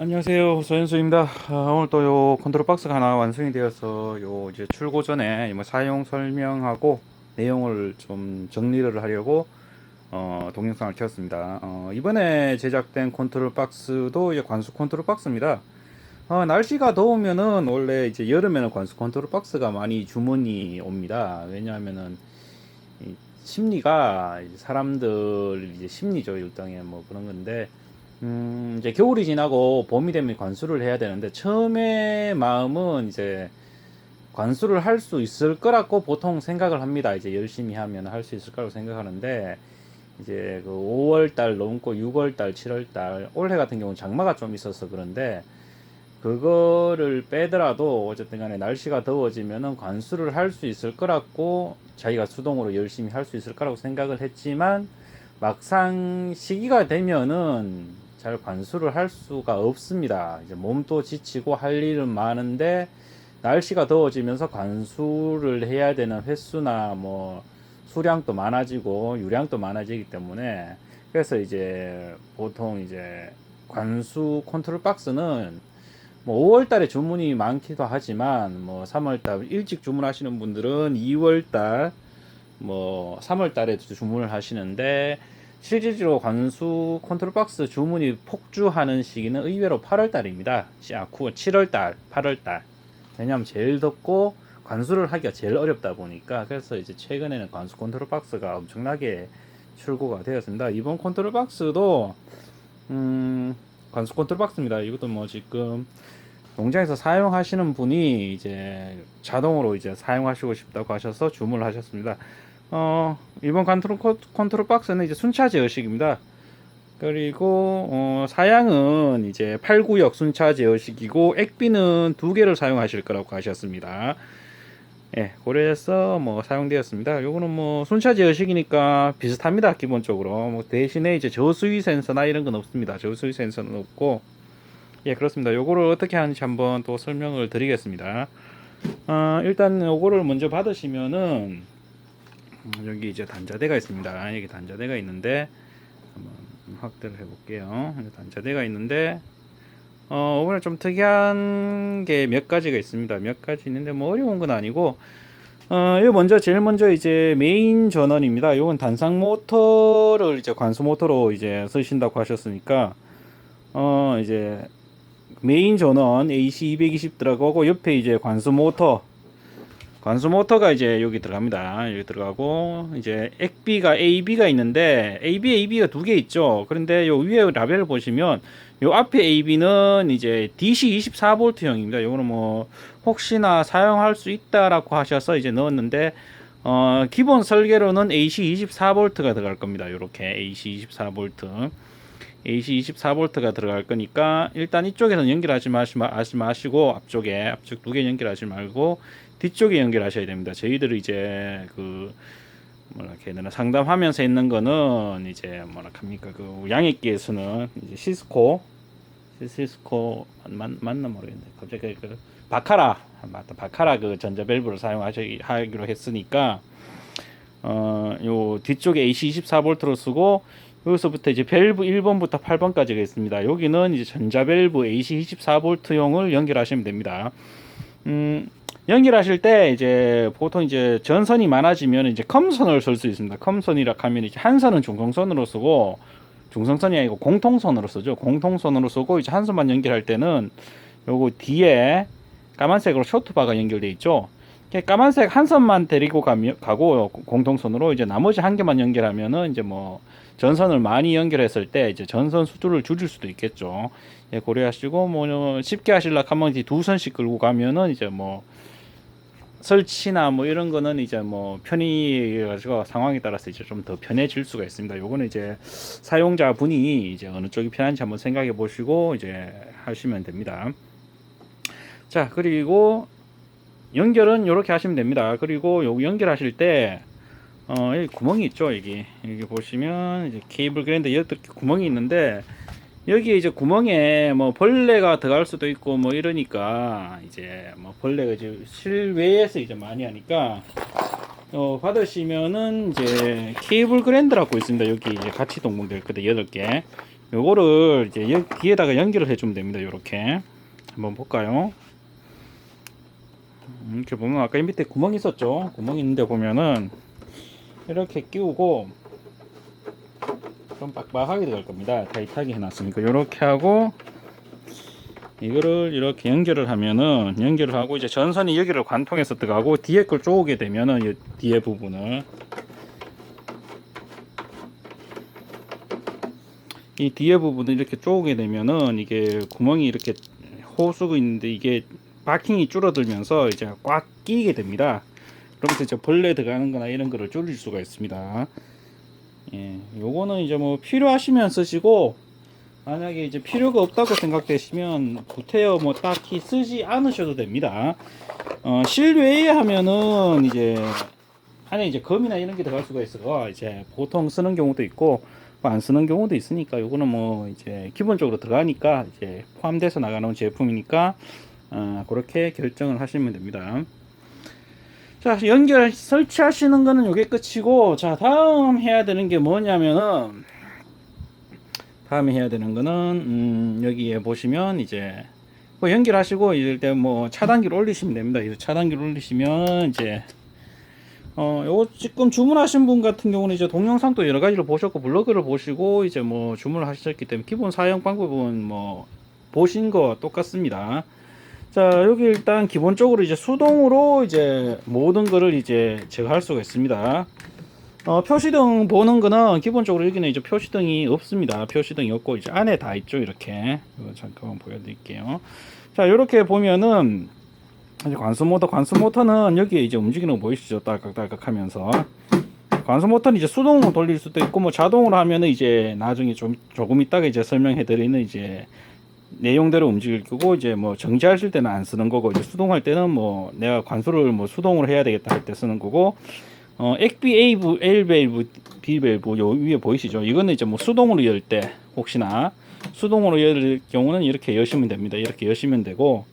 안녕하세요, 소현수입니다. 오늘 또 요 컨트롤 박스가 하나 완성이 되어서 요 이제 출고 전에 뭐 사용 설명하고 내용을 좀 정리를 하려고 동영상을 켰습니다. 이번에 제작된 컨트롤 박스도 이제 관수 컨트롤 박스입니다. 날씨가 더우면은 원래 이제 여름에는 관수 컨트롤 박스가 많이 주문이 옵니다. 왜냐하면은 이 심리가 이제 사람들 이제 심리죠, 일종의 뭐 그런 건데. 이제 겨울이 지나고 봄이 되면 관수를 해야 되는데, 처음에 마음은 이제 관수를 할 수 있을 거라고 보통 생각을 합니다. 이제 열심히 하면 할 수 있을 거라고 생각하는데, 이제 그 5월 달 넘고 6월 달, 7월 달, 올해 같은 경우는 장마가 좀 있어서 그런데, 그거를 빼더라도 어쨌든 간에 날씨가 더워지면은 관수를 할 수 있을 거라고 자기가 수동으로 열심히 할 수 있을 거라고 생각을 했지만, 막상 시기가 되면은 잘 관수를 할 수가 없습니다. 이제 몸도 지치고 할 일은 많은데, 날씨가 더워지면서 관수를 해야 되는 횟수나 뭐 수량도 많아지고 유량도 많아지기 때문에, 그래서 이제 보통 이제 관수 컨트롤 박스는 뭐 5월 달에 주문이 많기도 하지만, 뭐 3월 달 일찍 주문하시는 분들은 2월 달, 뭐 3월 달에 주문을 하시는데, 실질적으로 관수 컨트롤 박스 주문이 폭주하는 시기는 의외로 8월 달입니다. 7월 달, 8월 달. 왜냐하면 제일 덥고 관수를 하기가 제일 어렵다 보니까. 그래서 이제 최근에는 관수 컨트롤 박스가 엄청나게 출고가 되었습니다. 이번 컨트롤 박스도 관수 컨트롤 박스입니다. 이것도 뭐 지금 농장에서 사용하시는 분이 이제 자동으로 이제 사용하시고 싶다고 하셔서 주문을 하셨습니다. 이번 컨트롤 박스는 이제 순차 제어식입니다. 그리고 사양은 이제 8구역 순차 제어식이고, 액비는 2개를 사용하실 거라고 하셨습니다. 예, 그래서 뭐 사용되었습니다. 요거는 뭐 순차 제어식이니까 비슷합니다. 기본적으로 뭐 대신에 이제 저수위 센서나 이런 건 없습니다. 저수위 센서는 없고, 예, 그렇습니다. 요거를 어떻게 하는지 한번 또 설명을 드리겠습니다. 일단 요거를 먼저 받으시면은 여기 이제 단자대가 있습니다. 여기 단자대가 있는데 한번 확대를 해볼게요. 단자대가 있는데 오늘 좀 특이한 게 몇 가지가 있습니다. 몇 가지 있는데 뭐 어려운 건 아니고, 이거 제일 먼저 이제 메인 전원입니다. 이건 단상 모터를 이제 관수 모터로 이제 쓰신다고 하셨으니까, 이제 메인 전원 AC220 들어가고, 옆에 이제 관수 모터가 이제 여기 들어갑니다. 여기 들어가고, 이제 액비가 AB가 있는데, AB가 2개 있죠. 그런데 요 위에 라벨을 보시면 요 앞에 AB는 이제 DC 24V형입니다. 요거는 뭐 혹시나 사용할 수 있다라고 하셔서 이제 넣었는데, 기본 설계로는 AC 24V가 들어갈 겁니다. 요렇게 AC 24V. AC 24V가 들어갈 거니까, 일단 이쪽에서는 연결하지 마시고, 앞쪽 2개 연결하지 말고 뒤쪽에 연결하셔야 됩니다. 저희들이 이제 그 뭐라 해야 되나, 상담하면서 있는 거는 이제 뭐라 합니까, 그 양액기에서는 이제 시스코 맞나 모르겠네. 갑자기 그 바카라, 맞다, 바카라 그 전자 밸브를 사용하기로 했으니까, 요 뒤쪽에 AC 24V로 쓰고, 여기서부터 이제 밸브 1번부터 8번까지가 있습니다. 여기는 이제 전자 밸브 AC 24V용을 연결하시면 됩니다. 연결하실 때 이제 보통 이제 전선이 많아지면 이제 컴선을 쓸 수 있습니다. 컴선이라 하면 이제 한 선은 중성선으로 쓰고, 중성선이 아니고 공통선으로 쓰죠. 공통선으로 쓰고, 이제 한 선만 연결할 때는 요거 뒤에 까만색으로 쇼트바가 연결돼 있죠. 까만색 한 선만 데리고 가고 공통선으로, 이제 나머지 한 개만 연결하면은 이제 뭐 전선을 많이 연결했을 때 이제 전선 수주를 줄일 수도 있겠죠. 예, 고려하시고, 뭐 쉽게 하시려고 하면 이제 2선씩 끌고 가면은 이제 뭐 설치나 뭐 이런 거는 이제 뭐 편의 가지고 상황에 따라서 이제 좀 더 편해질 수가 있습니다. 요거는 이제 사용자 분이 이제 어느 쪽이 편한지 한번 생각해 보시고 이제 하시면 됩니다. 자, 그리고 연결은 이렇게 하시면 됩니다. 그리고 요 연결하실 때 여기 구멍이 있죠. 여기 보시면 이제 케이블 그랜드 이렇게 구멍이 있는데, 여기 이제 구멍에 뭐 벌레가 들어갈 수도 있고 뭐 이러니까, 이제 뭐 벌레가 이제 실외에서 이제 많이 하니까, 받으시면은 이제 케이블 그랜드라고 있습니다. 여기 이제 같이 동봉될 거다 8개. 요거를 이제 뒤에다가 연결을 해주면 됩니다. 요렇게 한번 볼까요? 이렇게 보면 아까 밑에 구멍이 있었죠. 구멍이 있는데 보면은 이렇게 끼우고 좀 빡빡하게 될 겁니다. 타이트하게 해놨으니까 이렇게 하고 이거를 이렇게 연결을 하면은 연결을 하고 이제 전선이 여기를 관통해서 들어가고 뒤에 걸 쪼개 되면은 이 뒤에 부분을 이 뒤에 부분을 이렇게 쪼개 되면은 이게 구멍이 이렇게 호수가 있는데 이게 바킹이 줄어들면서 이제 꽉 끼게 됩니다. 그러면서 이제 벌레 들어가는 거나 이런 거를 줄일 수가 있습니다. 예, 요거는 이제 뭐 필요하시면 쓰시고 만약에 이제 필요가 없다고 생각되시면 구태여 뭐 딱히 쓰지 않으셔도 됩니다. 실외에 하면은 이제 안에 이제 검이나 이런 게 들어갈 수가 있어서 이제 보통 쓰는 경우도 있고 안 쓰는 경우도 있으니까 요거는 뭐 이제 기본적으로 들어가니까 이제 포함돼서 나가는 제품이니까 그렇게 결정을 하시면 됩니다. 자, 연결 설치하시는 거는 요게 끝이고, 자, 다음 해야 되는 게 뭐냐면은 다음에 해야 되는 거는 여기에 보시면 이제 뭐 연결하시고 이럴 때 뭐 차단기를 올리시면 됩니다. 이 차단기를 올리시면 이제 요거 지금 주문하신 분 같은 경우는 이제 동영상도 여러 가지를 보셨고 블로그를 보시고 이제 뭐 주문을 하셨기 때문에 기본 사용 방법은 뭐 보신 거 똑같습니다. 자, 여기 일단 기본적으로 이제 수동으로 이제 모든 거를 이제 제가 할 수가 있습니다. 표시등 보는 거는 기본적으로 여기는 이제 표시등이 없습니다. 표시등이 없고 이제 안에 다 있죠. 이렇게 이거 잠깐만 보여드릴게요. 자, 이렇게 보면은 관수 모터는 여기에 이제 움직이는 거 보이시죠? 딸깍딸깍 하면서 관수 모터는 이제 수동으로 돌릴 수도 있고 뭐 자동으로 하면은 이제 나중에 조금 있다가 이제 설명해 드리는 이제 내용대로 움직일 거고 이제 뭐 정지하실 때는 안 쓰는 거고 이제 수동할 때는 뭐 내가 관수를 뭐 수동으로 해야 되겠다 할 때 쓰는 거고 액비 L 밸브, B 밸브 요 위에 보이시죠? 이거는 이제 뭐 수동으로 열 때 혹시나 수동으로 열 경우는 이렇게 여시면 됩니다. 이렇게 여시면 되고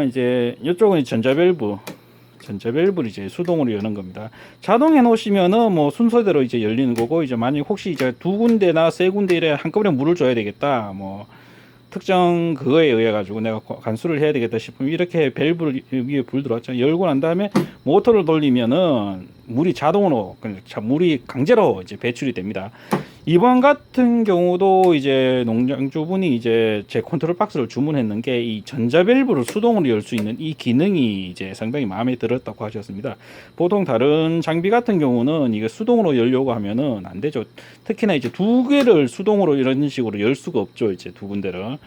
이제 이쪽은 전자 밸브를 이제 수동으로 여는 겁니다. 자동 해 놓으시면은 뭐 순서대로 이제 열리는 거고 이제 만약 혹시 이제 두 군데나 세 군데 이래 한꺼번에 물을 줘야 되겠다 뭐 특정 그거에 의해 가지고 내가 관수를 해야 되겠다 싶으면 이렇게 밸브를 위에 불 들어왔죠. 열고 난 다음에 모터를 돌리면은 물이 자동으로 물이 강제로 이제 배출이 됩니다. 이번 같은 경우도 이제 농장주분이 이제 제 컨트롤 박스를 주문했는 게 이 전자 밸브를 수동으로 열 수 있는 이 기능이 이제 상당히 마음에 들었다고 하셨습니다. 보통 다른 장비 같은 경우는 이게 수동으로 열려고 하면은 안 되죠. 특히나 이제 두 개를 수동으로 이런 식으로 열 수가 없죠. 이제 두 군데를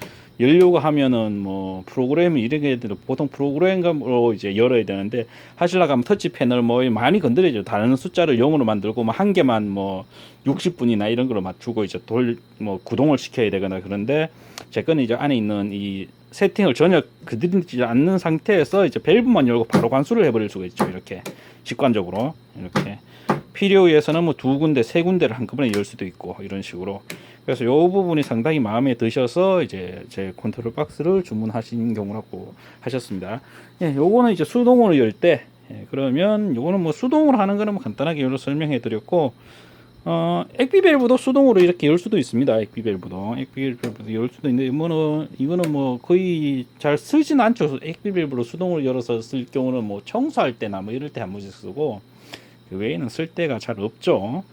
열려고 하면은 뭐 프로그램을 이렇게 보통 프로그램으로 이제 열어야 되는데 하시려고 하면 터치 패널 뭐 많이 건드려죠. 다른 숫자를 0으로 만들고 뭐 한 개만 뭐 60분이나 이런 걸로 맞추고 이제 뭐 구동을 시켜야 되거나 그런데 제 거는 이제 안에 있는 이 세팅을 전혀 그들이지 않는 상태에서 이제 밸브만 열고 바로 관수를 해버릴 수가 있죠. 이렇게 직관적으로 이렇게 필요에 의해서는 뭐 두 군데 세 군데를 한꺼번에 열 수도 있고 이런 식으로 그래서 요 부분이 상당히 마음에 드셔서 이제 제 컨트롤 박스를 주문하신 경우라고 하셨습니다. 예, 요거는 이제 수동으로 열 때 그러면 요거는 뭐 수동으로 하는 거는 뭐 간단하게 요로 설명해 드렸고 액비 밸브도 수동으로 이렇게 열 수도 있습니다. 액비 밸브도 열 수도 있는데 이거는 뭐 거의 잘 쓰진 않죠. 액비 밸브로 수동으로 열어서 쓸 경우는 뭐 청소할 때나 뭐 이럴 때 한 번씩 쓰고 그 외에는 쓸 때가 잘 없죠.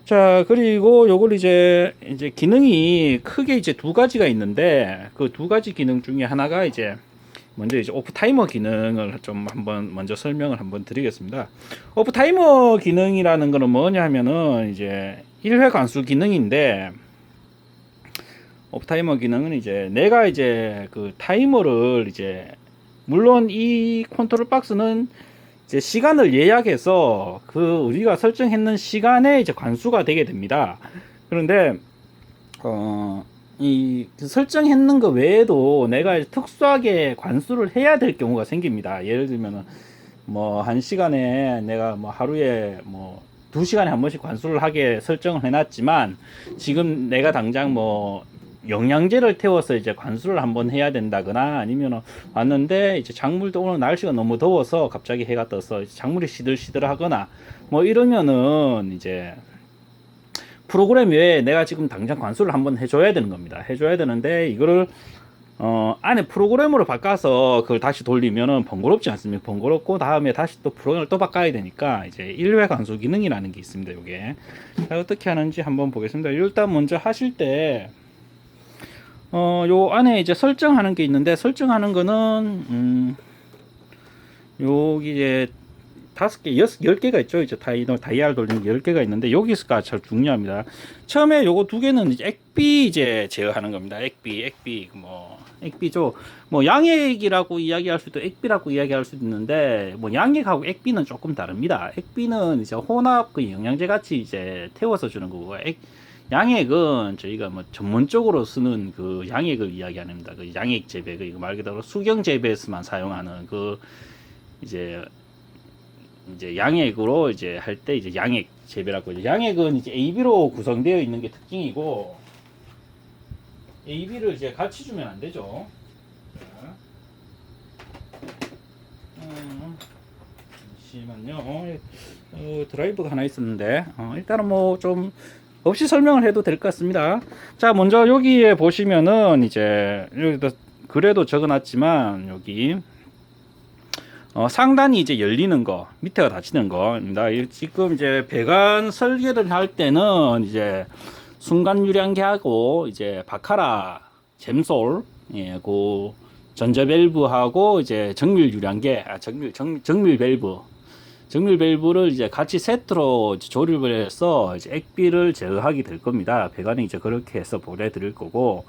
자, 그리고 요걸 이제 기능이 크게 이제 두 가지가 있는데 그 두 가지 기능 중에 하나가 이제 먼저 이제 오프 타이머 기능을 좀 한번 먼저 설명을 한번 드리겠습니다. 오프 타이머 기능이라는 거는 뭐냐 하면은 이제 1회 관수 기능인데 오프 타이머 기능은 이제 내가 이제 그 타이머를 이제 물론 이 컨트롤 박스는 이제 시간을 예약해서 그 우리가 설정했는 시간에 이제 관수가 되게 됩니다. 그런데 이 설정했는 거 외에도 내가 특수하게 관수를 해야 될 경우가 생깁니다. 예를 들면은 뭐 1시간에 내가 뭐 하루에 뭐 2시간에 한 번씩 관수를 하게 설정을 해놨지만 지금 내가 당장 뭐 영양제를 태워서 이제 관수를 한번 해야 된다거나 아니면 왔는데 이제 작물도 오늘 날씨가 너무 더워서 갑자기 해가 떠서 작물이 시들시들하거나 뭐 이러면은 이제 프로그램 외에 내가 지금 당장 관수를 한번 해줘야 되는 겁니다. 해줘야 되는데 이거를 안에 프로그램으로 바꿔서 그걸 다시 돌리면은 번거롭지 않습니까? 번거롭고 다음에 다시 또 프로그램을 또 바꿔야 되니까 이제 1회 관수 기능이라는 게 있습니다. 요게 어떻게 하는지 한번 보겠습니다. 일단 먼저 하실 때 요 안에 이제 설정하는 게 있는데 설정하는 거는 여기 이제 5개, 10개가 있죠. 이제 다이아를 돌리는 게 10개가 있는데 여기서가 참 중요합니다. 처음에 요거 두 개는 이제 액비 이제 제어하는 겁니다. 액비 액비죠. 뭐 양액이라고 이야기할 수도 액비라고 이야기할 수도 있는데 뭐 양액하고 액비는 조금 다릅니다. 액비는 이제 혼합 그 영양제 같이 이제 태워서 주는 거고 양액은 저희가 뭐 전문적으로 쓰는 그 양액을 이야기합니다. 그 양액 재배 그 말 그대로 수경 재배에서만 사용하는 그 이제 양액으로 이제 할 때 이제 양액 재배라고 하죠. 양액은 이제 AB로 구성되어 있는 게 특징이고 AB를 이제 같이 주면 안 되죠. 잠시만요. 드라이브가 하나 있었는데 일단은 뭐 좀 없이 설명을 해도 될 것 같습니다. 자, 먼저 여기에 보시면은 이제 여기다 그래도 적어놨지만 여기 상단이 이제 열리는 거, 밑에가 닫히는 거입니다. 지금 이제 배관 설계를 할 때는 이제 순간 유량계하고 이제 바카라 잼솔, 예, 그 전자 밸브하고 이제 정밀 유량계, 정밀 밸브를 이제 같이 세트로 조립을 해서 이제 액비를 제어하게 될 겁니다. 배관이 이제 그렇게 해서 보내드릴 거고.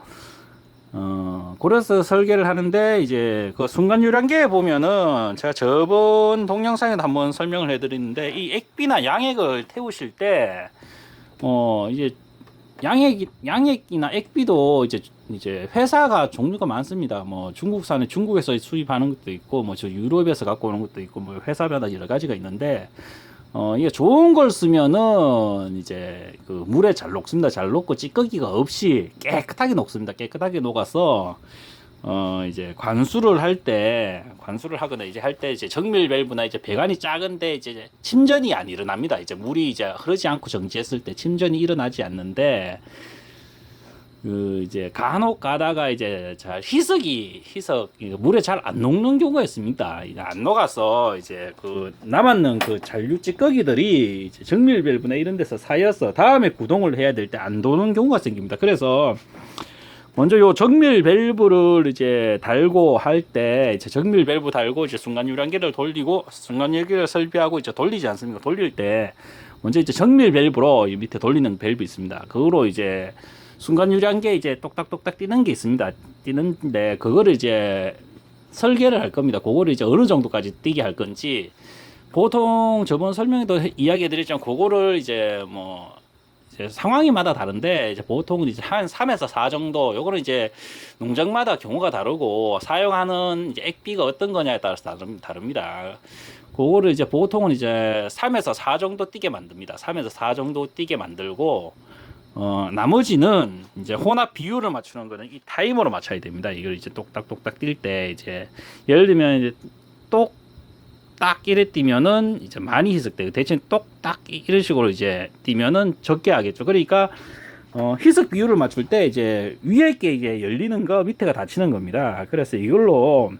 그래서 설계를 하는데 이제 그 순간 유량계에 보면은 제가 저번 동영상에도 한번 설명을 해드리는데 이 액비나 양액을 태우실 때 이제 양액이나 액비도 이제 회사가 종류가 많습니다. 뭐 중국에서 수입하는 것도 있고 뭐 저 유럽에서 갖고 오는 것도 있고 뭐 회사마다 여러 가지가 있는데 이게 좋은 걸 쓰면은 이제 그 물에 잘 녹습니다. 잘 녹고 찌꺼기가 없이 깨끗하게 녹습니다. 깨끗하게 녹아서 이제 관수를 하거나 이제 할 때 이제 정밀 밸브나 이제 배관이 작은데 이제 침전이 안 일어납니다. 이제 물이 이제 흐르지 않고 정지했을 때 침전이 일어나지 않는데 그 이제 간혹 가다가 이제 희석 물에 잘 안 녹는 경우가 있습니다. 안 녹아서 이제 그 남았는 그 잔류 찌꺼기들이 이제 정밀 밸브나 이런 데서 쌓여서 다음에 구동을 해야 될 때 안 도는 경우가 생깁니다. 그래서 먼저 요 정밀 밸브를 이제 달고 할 때 이제 정밀 밸브 달고 이제 순간 유량계를 돌리고 순간 유량계를 설비하고 이제 돌리지 않습니까? 돌릴 때 먼저 이제 정밀 밸브로 이 밑에 돌리는 밸브 있습니다. 그거로 이제 순간 유량계 이제 똑딱똑딱 뛰는 게 있습니다. 뛰는데 그거를 이제 설계를 할 겁니다. 그거를 이제 어느 정도까지 뛰게 할 건지 보통 저번 설명에도 이야기 드렸지만 그거를 이제 뭐 이제 상황이마다 다른데 이제 보통은 이제 한 3에서 4 정도 요거는 이제 농장마다 경우가 다르고 사용하는 이제 액비가 어떤 거냐에 따라서 다릅니다. 그거를 이제 보통은 이제 3에서 4 정도 뛰게 만듭니다. 3에서 4 정도 뛰게 만들고 나머지는 이제 혼합 비율을 맞추는 거는 이 타이머로 맞춰야 됩니다. 이걸 이제 똑딱똑딱 뛸 때 이제 예를 들면 이제 똑딱 이래 뛰면은 이제 많이 희석되고 대신 똑딱 이런 식으로 이제 뛰면은 적게 하겠죠. 그러니까 희석 비율을 맞출 때 이제 위에 게 이제 열리는 거 밑에가 닫히는 겁니다. 그래서 이걸로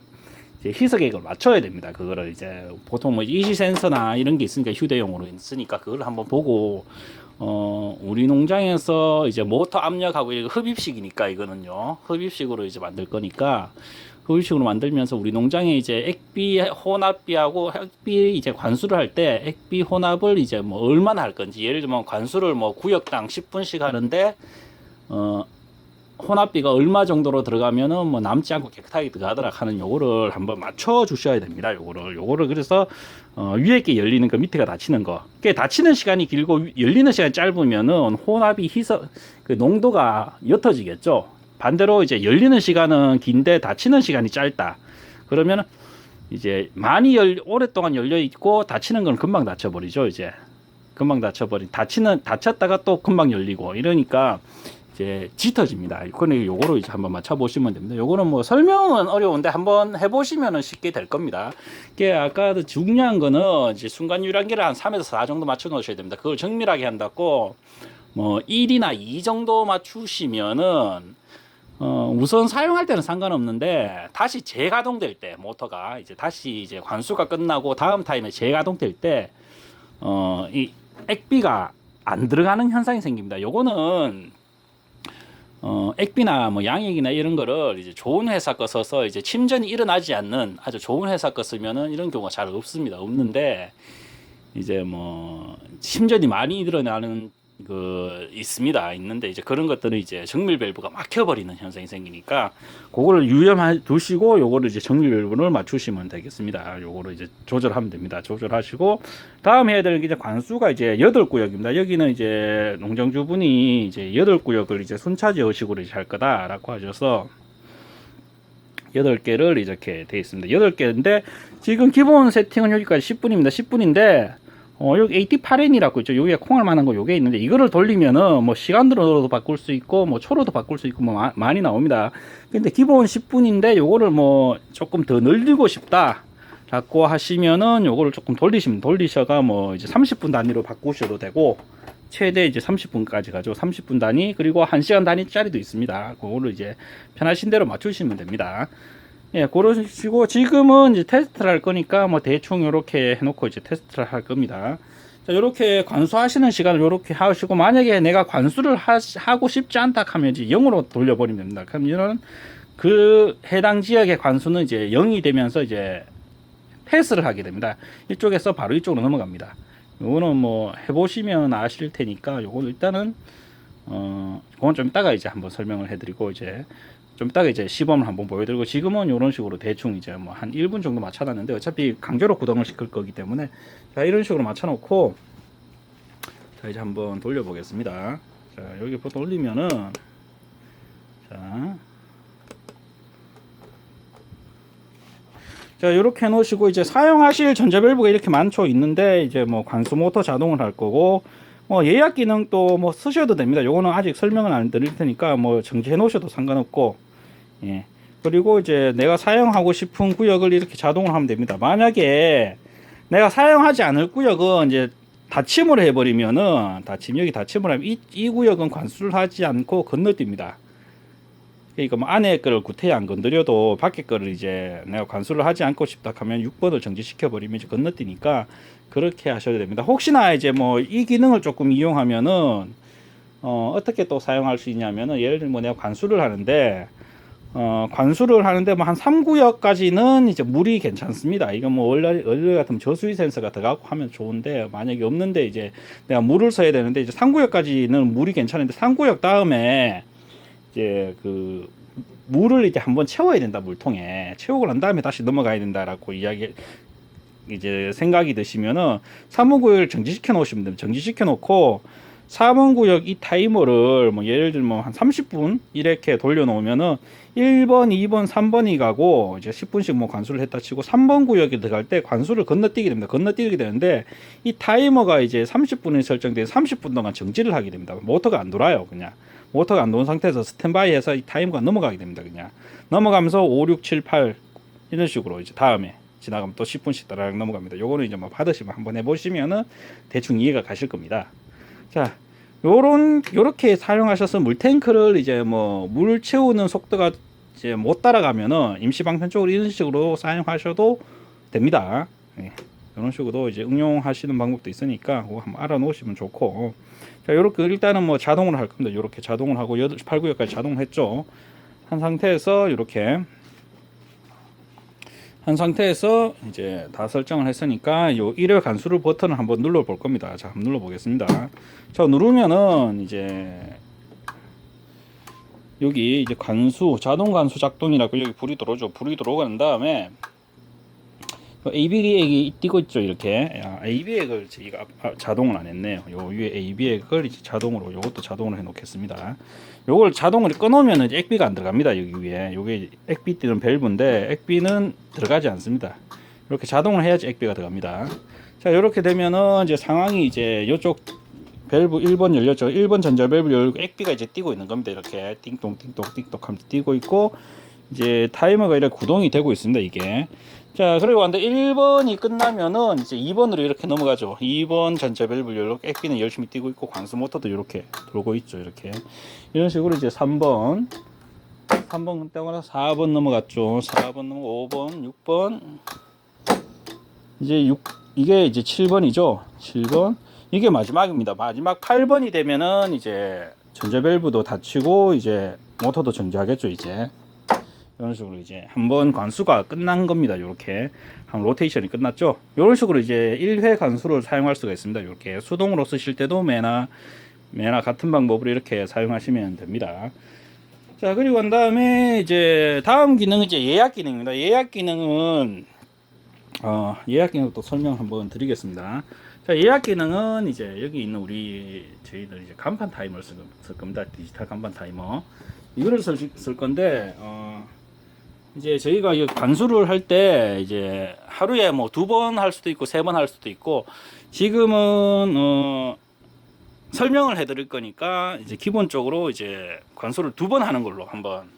이제 희석액을 맞춰야 됩니다. 그거를 이제 보통 뭐 이시 센서나 이런 게 있으니까 휴대용으로 있으니까 그걸 한번 보고 우리 농장에서 이제 모터 압력하고 흡입식이니까 이거는요. 흡입식으로 이제 만들 거니까 흡입식으로 만들면서 우리 농장에 이제 액비 혼합비하고 액비 이제 관수를 할 때 액비 혼합을 이제 뭐 얼마나 할 건지 예를 들면 관수를 뭐 구역당 10분씩 하는데 혼합비가 얼마 정도로 들어가면은 뭐 남지 않고 깨끗하게 들어가더라 하는 요거를 한번 맞춰 주셔야 됩니다. 요거를 그래서 위에 게 열리는 거 밑에가 닫히는 거. 그 닫히는 시간이 길고 열리는 시간이 짧으면은 혼합이 희석 그 농도가 옅어지겠죠. 반대로 이제 열리는 시간은 긴데 닫히는 시간이 짧다. 그러면 이제 많이 오랫동안 열려 있고 닫히는 건 금방 닫혀 버리죠. 이제 금방 닫혔다가 또 금방 열리고 이러니까 이제 짙어집니다. 그러니 요거로 이제 한번 맞춰 보시면 됩니다. 요거는 뭐 설명은 어려운데 한번 해보시면은 쉽게 될 겁니다. 이게 아까도 중요한 거는 이제 순간 유량계를 한 3에서 4 정도 맞춰 놓으셔야 됩니다. 그걸 정밀하게 한다고 뭐 1이나 2 정도 맞추시면은 우선 사용할 때는 상관없는데 다시 재가동될 때 모터가 이제 다시 이제 관수가 끝나고 다음 타임에 재가동될 때 이 액비가 안 들어가는 현상이 생깁니다. 요거는 액비나 뭐 양액이나 이런 거를 이제 좋은 회사 거 써서 이제 침전이 일어나지 않는 아주 좋은 회사 거 쓰면은 이런 경우가 잘 없습니다. 없는데 이제 뭐 침전이 많이 일어나는 있는데 이제 그런 것들은 이제 정밀 밸브가 막혀버리는 현상이 생기니까 그거를 유념해 두시고 요거를 이제 정밀 밸브를 맞추시면 되겠습니다. 요거를 이제 조절하면 됩니다. 조절하시고 다음 해야 되는 게 이제 관수가 이제 8구역입니다. 여기는 이제 농장주분이 이제 8구역을 이제 순차지 의식으로 이제 할 거다라고 하셔서 8개를 이렇게 되어 있습니다. 8개인데 지금 기본 세팅은 여기까지 10분입니다. 10분인데 여기 AT8N이라고 있죠. 여기에 콩알 만한 거 요게 있는데 이거를 돌리면은 뭐 시간으로도 바꿀 수 있고 뭐 초로도 바꿀 수 있고 뭐 많이 나옵니다. 근데 기본 10분인데 요거를 뭐 조금 더 늘리고 싶다 라고 하시면은 요거를 조금 돌리셔가 뭐 이제 30분 단위로 바꾸셔도 되고 최대 이제 30분까지 가죠. 30분 단위 그리고 1시간 단위짜리도 있습니다. 그거를 이제 편하신 대로 맞추시면 됩니다. 예, 그러시고 지금은 이제 테스트를 할 거니까 뭐 대충 요렇게 해놓고 이제 테스트를 할 겁니다. 자, 요렇게 관수하시는 시간을 요렇게 하시고 만약에 내가 관수를 하고 싶지 않다 하면 이제 0으로 돌려버리면 됩니다. 그러면 그 해당 지역의 관수는 이제 0이 되면서 이제 패스를 하게 됩니다. 이쪽에서 바로 이쪽으로 넘어갑니다. 요거는 뭐 해보시면 아실 테니까 요거는 일단은 그건 좀 이따가 이제 한번 설명을 해드리고 이제 좀 이따가 이제 시범을 한번 보여드리고 지금은 이런 식으로 대충 이제 뭐 한 1분 정도 맞춰놨는데 어차피 강제로 구동을 시킬 거기 때문에 자 이런 식으로 맞춰놓고 자 이제 한번 돌려보겠습니다. 자 여기 보통 올리면은 자 이렇게 해놓으시고 이제 사용하실 전자밸브가 이렇게 많죠 있는데 이제 뭐 관수 모터 자동을 할 거고 뭐 예약 기능 또 뭐 쓰셔도 됩니다. 요거는 아직 설명은 안 드릴 테니까 뭐 정지해 놓으셔도 상관없고 예. 그리고 이제 내가 사용하고 싶은 구역을 이렇게 자동으로 하면 됩니다. 만약에 내가 사용하지 않을 구역은 이제 닫힘을 해버리면은 여기 닫힘을 하면 이 구역은 관수를 하지 않고 건너뜁니다. 그러니까 뭐 안에 거를 구태에 안 건드려도 밖에 거를 이제 내가 관수를 하지 않고 싶다 하면 6번을 정지시켜 버리면 이제 건너뛰니까 그렇게 하셔야 됩니다. 혹시나 이제 뭐 이 기능을 조금 이용하면은 어떻게 또 사용할 수 있냐면은 예를 들면 뭐 내가 관수를 하는데 뭐 한 3구역까지는 이제 물이 괜찮습니다. 이거 뭐 원래 같으면 저수위 센서가 들어가고 하면 좋은데 만약에 없는데 이제 내가 물을 써야 되는데 이제 3구역까지는 물이 괜찮은데 3구역 다음에 이제 그 물을 이제 한번 채워야 된다. 물통에 채우고 난 다음에 다시 넘어가야 된다라고 이제 생각이 드시면은 3번 구역을 정지시켜 놓으시면 됩니다. 정지시켜 놓고 4번 구역 이 타이머를 뭐 예를 들면 한 30분 이렇게 돌려 놓으면은 1번, 2번, 3번이 가고 이제 10분씩 뭐 관수를 했다 치고 3번 구역에 들어갈 때 관수를 건너뛰게 됩니다. 건너뛰게 되는데 이 타이머가 이제 30분에 설정돼서 30분 동안 정지를 하게 됩니다. 모터가 안 돌아요. 그냥 모터가 안 도는 상태에서 스탠바이해서 이 타이머가 넘어가게 됩니다. 그냥 넘어가면서 5, 6, 7, 8 이런 식으로 이제 다음에 지나가면 또 10분씩 따라락 넘어갑니다. 요거는 이제 뭐 받으시면 한번 해보시면은 대충 이해가 가실 겁니다. 자, 요렇게 사용하셔서 물탱크를 이제 뭐 물 채우는 속도가 이제 못 따라가면은 임시방편 쪽으로 이런 식으로 사용하셔도 됩니다. 네. 이런 식으로 이제 응용하시는 방법도 있으니까 그거 한번 알아놓으시면 좋고. 자, 요렇게 일단은 뭐 자동으로 할 겁니다. 요렇게 자동을 하고 8, 8구역까지 자동을 했죠. 한 상태에서 이제 다 설정을 했으니까 요 1회 관수를 버튼을 한번 눌러 볼 겁니다. 자, 한번 눌러 보겠습니다. 자, 누르면은 이제 여기 이제 자동 관수 작동이라고 여기 불이 들어오죠. 불이 들어오고 다음에 AB액이 띄고 있죠. 이렇게 AB액을 저희가 자동을 안 했네요. 요 위에 AB액을 이제 자동으로 요것도 자동으로 해 놓겠습니다. 요걸 자동으로 꺼놓으면 이제 액비가 안 들어갑니다. 여기 위에 요게 액비 띄는 밸브인데 액비는 들어가지 않습니다. 이렇게 자동을 해야지 액비가 들어갑니다. 자, 이렇게 되면은 이제 상황이 이제 요쪽 밸브 1번 열렸죠. 1번 전자 밸브 열고 액비가 이제 띄고 있는 겁니다. 이렇게 띵동 띵동 띵동 하면서 띄고 있고 이제 타이머가 이렇게 구동이 되고 있습니다. 이게 자, 그리고 완전 1번이 끝나면은 이제 2번으로 이렇게 넘어가죠. 2번 전자 밸브 이렇게 액비는 열심히 뛰고 있고 관수 모터도 이렇게 돌고 있죠. 이렇게 이런 식으로 이제 3번 때문에 4번 넘어갔죠. 4번 넘어 5번, 6번 이제 이게 이제 7번이죠. 7번 이게 마지막입니다. 마지막 8번이 되면은 이제 전자 밸브도 닫히고 이제 모터도 정지하겠죠. 이제 이런 식으로 이제 한번 관수가 끝난 겁니다. 이렇게 한 로테이션이 끝났죠. 이런 식으로 이제 1회 관수를 사용할 수가 있습니다. 이렇게 수동으로 쓰실 때도 매나 같은 방법으로 이렇게 사용하시면 됩니다. 자, 그리고 난 다음에 이제 다음 기능은 이제 예약 기능입니다. 예약 기능은 예약 기능 또 설명 한번 드리겠습니다. 자, 예약 기능은 이제 여기 있는 저희들 이제 간판 타이머를 쓸 겁니다. 디지털 간판 타이머. 이거를 쓸 건데, 이제 저희가 이 관수를 할 때 이제 하루에 뭐 2번 할 수도 있고 3번 할 수도 있고, 지금은 설명을 해 드릴 거니까 이제 기본적으로 이제 관수를 2번 하는 걸로 한번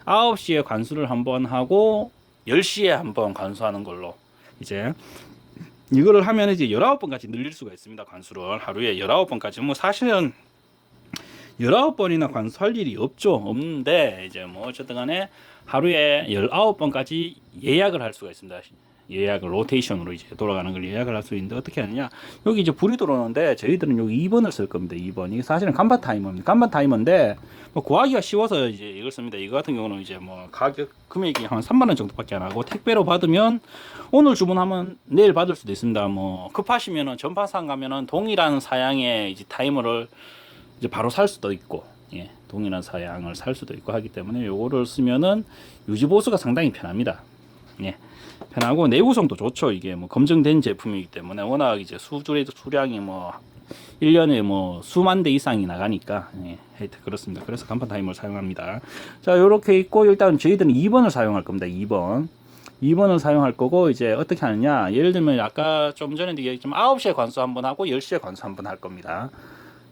9시에 관수를 한번 하고 10시에 한번 관수하는 걸로 이제 이거를 하면 이제 19번까지 늘릴 수가 있습니다. 관수를 하루에 19번까지 뭐 사실은 19번이나 관수할 일이 없는데 이제 뭐 어쨌든 간에 하루에 19번까지 예약을 할 수가 있습니다. 예약을 로테이션으로 이제 돌아가는 걸 예약을 할 수 있는데 어떻게 하느냐, 여기 이제 불이 들어오는데 저희들은 여기 2번을 쓸 겁니다. 2번 이게 사실은 간판 타이머입니다. 간판 타이머인데 뭐 구하기가 쉬워서 이제 이걸 씁니다. 이거 같은 경우는 이제 뭐 금액이 한 3만원 정도밖에 안 하고 택배로 받으면 오늘 주문하면 내일 받을 수도 있습니다. 뭐 급하시면은 전파상 가면은 동일한 사양의 이제 타이머를 이제 바로 살 수도 있고, 예, 동일한 사양을 살 수도 있고 하기 때문에 요거를 쓰면은 유지 보수가 상당히 편합니다. 예, 편하고 내구성도 좋죠. 이게 뭐 검증된 제품이기 때문에 워낙 이제 수량이 뭐 1년에 뭐 수만 대 이상이 나가니까, 예, 하여튼 그렇습니다. 그래서 간판 타이머를 사용합니다. 자, 요렇게 있고 일단 저희들은 2번을 사용할 겁니다. 2번을 사용할 거고, 이제 어떻게 하느냐, 예를 들면 아까 좀 전에 얘기했지만 9시에 관수 한번 하고 10시에 관수 한번 할 겁니다.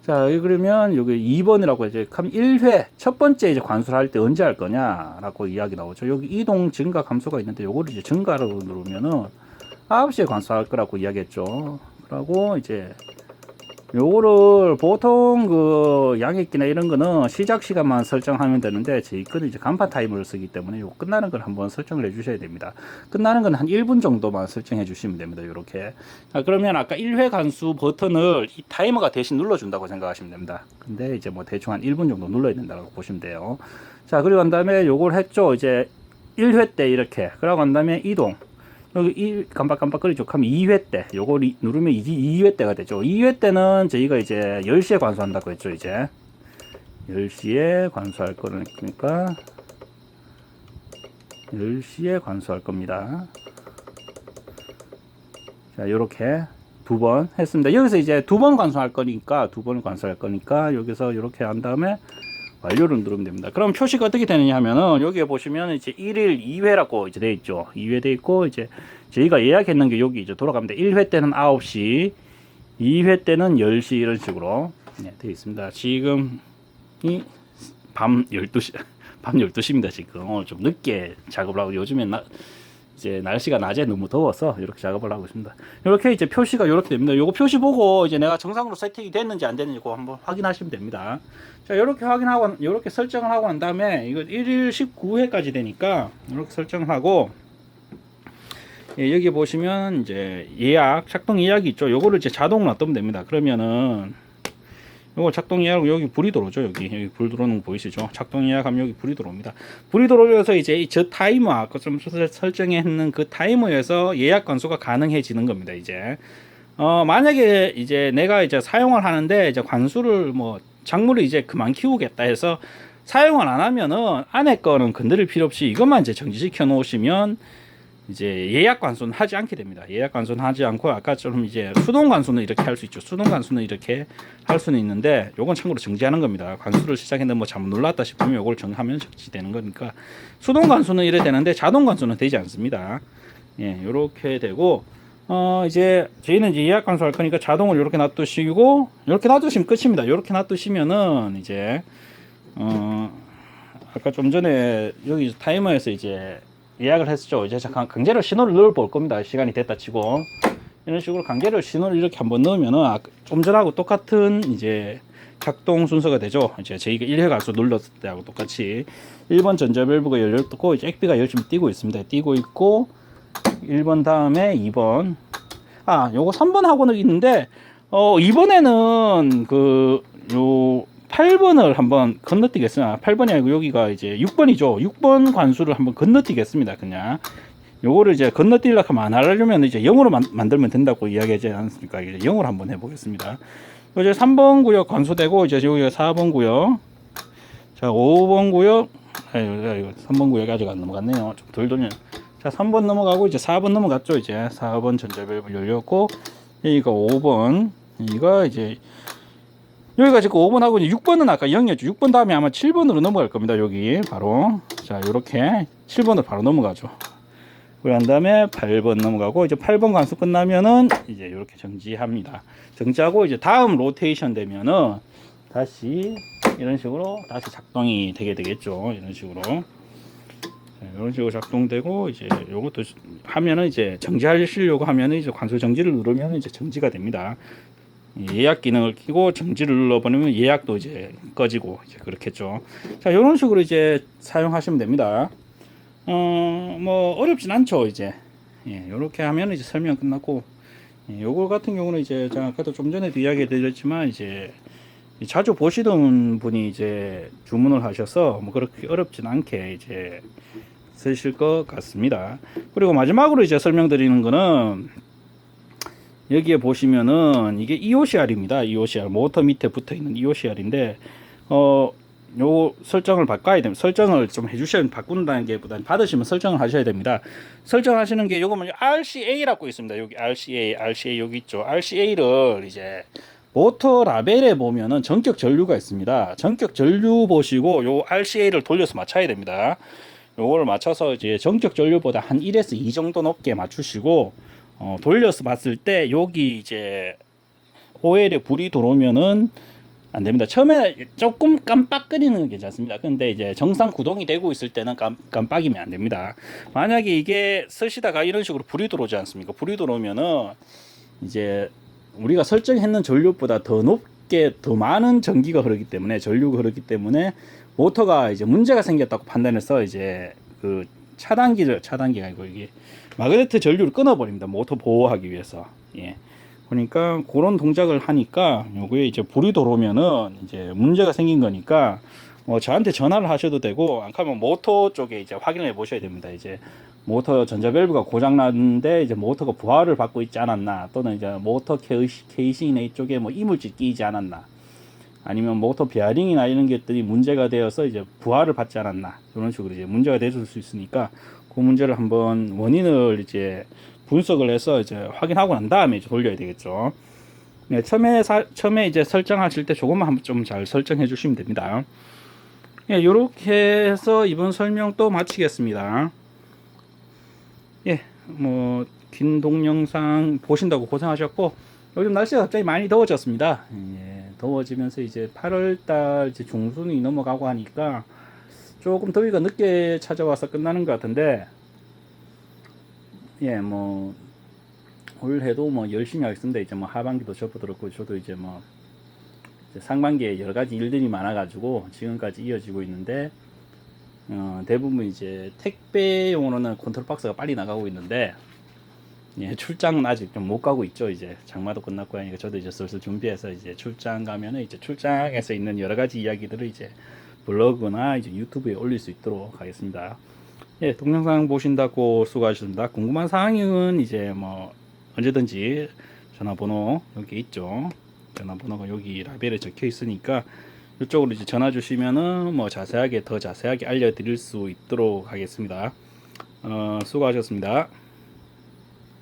자, 그러면 여기 2번이라고 이제 1회 첫 번째 이제 관수를 할 때 언제 할 거냐라고 이야기 나오죠. 여기 이동 증가 감소가 있는데 요거를 이제 증가로 누르면은 9시에 관수할 거라고 이야기했죠. 그러고 이제 요거를 보통 그 양액기나 이런 거는 시작 시간만 설정하면 되는데 저희 거는 이제 간판 타이머를 쓰기 때문에 요 끝나는 걸 한번 설정을 해 주셔야 됩니다. 끝나는 건 한 1분 정도만 설정해 주시면 됩니다. 요렇게. 자, 그러면 아까 1회 관수 버튼을 이 타이머가 대신 눌러 준다고 생각하시면 됩니다. 근데 이제 뭐 대충 한 1분 정도 눌러야 된다고 보시면 돼요. 자, 그리고 난 다음에 요걸 했죠. 이제 1회 때 이렇게. 그러고 난 다음에 이동. 여기 깜빡깜빡거리죠. 하면 2회 때 요거 누르면 2회 때가 되죠. 2회 때는 저희가 이제 10시에 관수한다고 했죠. 이제 10시에 관수할 거니까 10시에 관수할 겁니다. 자, 요렇게 2번 했습니다. 여기서 이제 2번 관수할 거니까 2번을 관수할 거니까 여기서 이렇게 한 다음에 완료를 누르면 됩니다. 그럼 표시가 어떻게 되느냐 하면은 여기에 보시면 이제 1일 2회라고 이제 돼 있죠. 2회 돼 있고 이제 저희가 예약했는 게 여기 이제 돌아갑니다. 1회 때는 9시, 2회 때는 10시 이런 식으로, 네, 되어 있습니다. 지금 밤 12시입니다. 지금 오늘 좀 늦게 작업을 하고, 요즘엔 이제 날씨가 낮에 너무 더워서 이렇게 작업을 하고 있습니다. 이렇게 이제 표시가 이렇게 됩니다. 요거 표시 보고 이제 내가 정상으로 세팅이 됐는지 안 됐는지 그거 한번 확인하시면 됩니다. 자, 이렇게 확인하고 이렇게 설정을 하고 난 다음에 이거 1일 19회까지 되니까 이렇게 설정을 하고, 예, 여기 보시면 이제 작동 예약이 있죠. 요거를 이제 자동으로 놔두면 됩니다. 그러면은 요거 작동 예약하고 여기 불이 들어오죠. 여기 불 들어오는 거 보이시죠? 작동 예약하면 여기 불이 들어옵니다. 불이 들어오면서 이제 저 타이머 아까 좀 설정했는 그 타이머에서 예약 건수가 가능해지는 겁니다. 이제 만약에 이제 내가 이제 사용을 하는데 이제 관수를 뭐 작물을 이제 그만 키우겠다 해서 사용을 안 하면은 안에 거는 건드릴 필요 없이 이것만 이제 정지시켜 놓으시면 이제 예약 관수는 하지 않게 됩니다. 예약 관수는 하지 않고 아까처럼 이제 수동 관수는 이렇게 할 수 있죠. 수동 관수는 이렇게 할 수는 있는데 요건 참고로 정지하는 겁니다. 관수를 시작했는데 뭐 잘못 눌렀다 싶으면 요걸 정하면 정지되는 거니까 수동 관수는 이래 되는데 자동 관수는 되지 않습니다. 예, 요렇게 되고 이제 저희는 이제 예약 관수 할 거니까 자동을 이렇게 놔두시고 이렇게 놔두시면 끝입니다. 이렇게 놔두시면은 이제 아까 좀 전에 여기 타이머에서 이제 예약을 했었죠. 이제 강제로 신호를 넣어 볼 겁니다. 시간이 됐다 치고 이런 식으로 강제로 신호를 이렇게 한번 넣으면은 좀 전하고 똑같은 이제 작동 순서가 되죠. 이제 저희가 1회 가수 눌렀을 때하고 똑같이 1번 전자밸브가 열렸고 이제 액비가 열심히 뛰고 있습니다. 뛰고 있고 1번 다음에 2번 요거 3번 하고는 있는데 2번에는 요 8번을 한번 건너뛰겠습니다. 8번이 아니고 여기가 이제 6번이죠. 6번 관수를 한번 건너뛰겠습니다. 그냥 요거를 이제 건너뛰려고 하면 안 하려면 이제 0으로 만들면 된다고 이야기하지 않습니까? 이제 0으로 한번 해보겠습니다. 이제 3번 구역 관수되고 이제 여기가 4번 구역, 자 5번 구역, 3번 구역이 아직 안 넘어갔네요. 좀 덜 돌면, 자 3번 넘어가고 이제 4번 넘어갔죠. 이제 4번 전자밸브 열렸고 여기가 5번, 여기가 이제 여기가 지금 5번하고 이제 6번은 아까 0이었죠. 6번 다음에 아마 7번으로 넘어갈 겁니다. 여기 바로 자 이렇게 7번으로 바로 넘어가죠. 그런 다음에 8번 넘어가고 이제 8번 관수 끝나면은 이제 이렇게 정지합니다. 정지하고 이제 다음 로테이션 되면은 다시 이런 식으로 다시 작동이 되게 되겠죠. 이런 식으로. 이런 식으로 작동되고 이제 요것도 하면은 이제 정지하시려고 하면은 이제 관수 정지를 누르면 이제 정지가 됩니다. 예약 기능을 켜고 정지를 눌러버리면 예약도 이제 꺼지고 이제 그렇겠죠. 자, 이런 식으로 이제 사용하시면 됩니다. 뭐 어렵진 않죠. 이제 이렇게 하면 이제 설명 끝났고, 요거 같은 경우는 이제 제가 아까도 좀 전에도 이야기 드렸지만 이제 자주 보시던 분이 이제 주문을 하셔서 뭐 그렇게 어렵진 않게 이제 쓰실 것 같습니다. 그리고 마지막으로 이제 설명드리는 거는 여기에 보시면은 이게 EOCR입니다. EOCR 모터 밑에 붙어 있는 EOCR인데 요 설정을 바꿔야 됩니다. 설정을 좀 해주셔야 바꾼다는 게 보다 받으시면 설정을 하셔야 됩니다. 설정하시는 게 요거는 RCA라고 있습니다. 여기 RCA 여기 있죠. RCA를 이제 모터 라벨에 보면은 전격 전류가 있습니다. 전격 전류 보시고 요 RCA를 돌려서 맞춰야 됩니다. 요거를 맞춰서 이제 전격 전류보다 한 1에서 2 정도 높게 맞추시고 돌려서 봤을 때 여기 이제 OL에 불이 들어오면은 안 됩니다. 처음에 조금 깜빡거리는 게 괜찮습니다. 근데 이제 정상 구동이 되고 있을 때는 깜빡이면 안 됩니다. 만약에 이게 쓰시다가 이런 식으로 불이 들어오지 않습니까? 불이 들어오면은 이제 우리가 설정했는 전류보다 더 높게 더 많은 전기가 흐르기 때문에 전류가 흐르기 때문에 모터가 이제 문제가 생겼다고 판단해서 이제 그 차단기가 아니고 이게 마그네트 전류를 끊어버립니다. 모터 보호하기 위해서. 그러니까 그런 동작을 하니까 요거에 이제 불이 들어오면은 이제 문제가 생긴 거니까 저한테 전화를 하셔도 되고 안 그러면 모터 쪽에 이제 확인을 해 보셔야 됩니다. 이제 모터 전자밸브가 고장 났는데 이제 모터가 부하를 받고 있지 않았나, 또는 이제 모터 케이싱이나 이쪽에 뭐 이물질 끼이지 않았나, 아니면 모터 베어링이나 이런 것들이 문제가 되어서 이제 부하를 받지 않았나, 이런 식으로 이제 문제가 될 수 있으니까 그 문제를 한번 원인을 이제 분석을 해서 이제 확인하고 난 다음에 이제 돌려야 되겠죠. 네, 처음에 이제 설정하실 때 조금만 한번 좀 잘 설정해 주시면 됩니다. 이렇게 해서 이번 설명 또 마치겠습니다. 뭐 긴 동영상 보신다고 고생하셨고, 요즘 날씨가 갑자기 많이 더워졌습니다. 더워지면서 이제 8월달 이제 중순이 넘어가고 하니까 조금 더위가 늦게 찾아와서 끝나는 것 같은데, 뭐 올해도 뭐 열심히 하겠습니다. 이제 뭐 하반기도 접어들었고, 저도 이제 뭐 이제 상반기에 여러 가지 일들이 많아가지고 지금까지 이어지고 있는데, 대부분 이제 택배용으로는 컨트롤 박스가 빨리 나가고 있는데, 출장은 아직 좀 못 가고 있죠. 이제 장마도 끝났고 하니까 저도 이제 슬슬 준비해서 이제 출장 가면은 이제 출장에서 있는 여러 가지 이야기들을 이제 블로그나 이제 유튜브에 올릴 수 있도록 하겠습니다. 동영상 보신다고 수고하셨습니다. 궁금한 사항은 이제 뭐 언제든지 전화번호 여기 있죠. 전화번호가 여기 라벨에 적혀 있으니까 이쪽으로 이제 전화 주시면은 뭐 더 자세하게 알려드릴 수 있도록 하겠습니다. 수고하셨습니다.